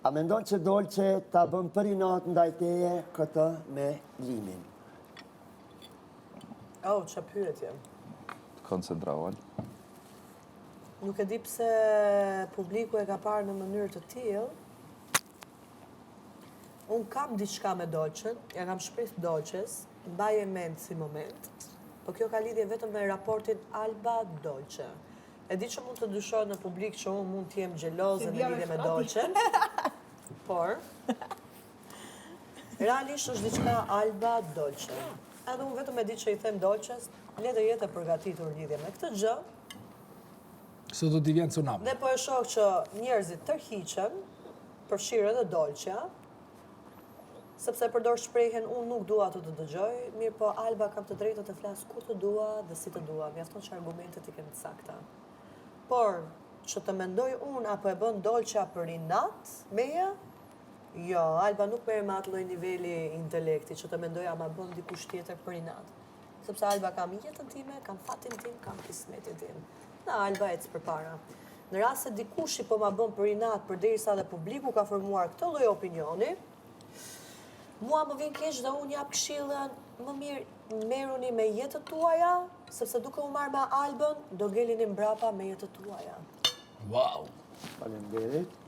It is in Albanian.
A mendon që Dolce ta bën për inat ndaj teje këtë me Limin? Që pyetje. Koncentrohen. Nuk e di pse publiku e ka parë në mënyrë të tillë. Unë kam diçka me Dolçen, ja kam shpreh Dolçes, mbaje mend si moment, po kjo ka lidhje vetëm me raportin Alba-Dolce. E di që mund të dyshohet në publik që unë mund të jem xheloze në lidhje me Dolçen, por realisht është diçka Alba-Dolce. Edhe unë vetëm e di që i them Dolçes, le të jetë e përgatitur lidhje me këtë gjë. Se do t'i vjen tsunami. Dhe po e shoh që njerëzit tërhiqen, përfshirë edhe Dolçja, sepse përdor shprehjen unë nuk dua të dëgjoj, mirë po Alba kam të drejtë të flas kur të dua dhe si të dua, mjafton që argumentet i kem të sakta. Por që të mendoj unë apo e bën Dolçja për inat meja, jo, Alba nuk merr me atë lloj niveli intelekti që të mendoj ama bën dikush tjetër për inat. Sepse Alba kam jetën time, kam fatin tim, kam kismetin tim. Na Alba ec përpara. Në rast se dikush i po ma bën për inat përderisa dhe publiku ka formuar këtë lloj opinioni, mua më vjen keq dhe unë jap këshillën, më mirë merruni me jetët tuaja, sepse duke u marrë me Albën, do ngelini mbrapa me jetët tuaja. Wow! Faleminderit.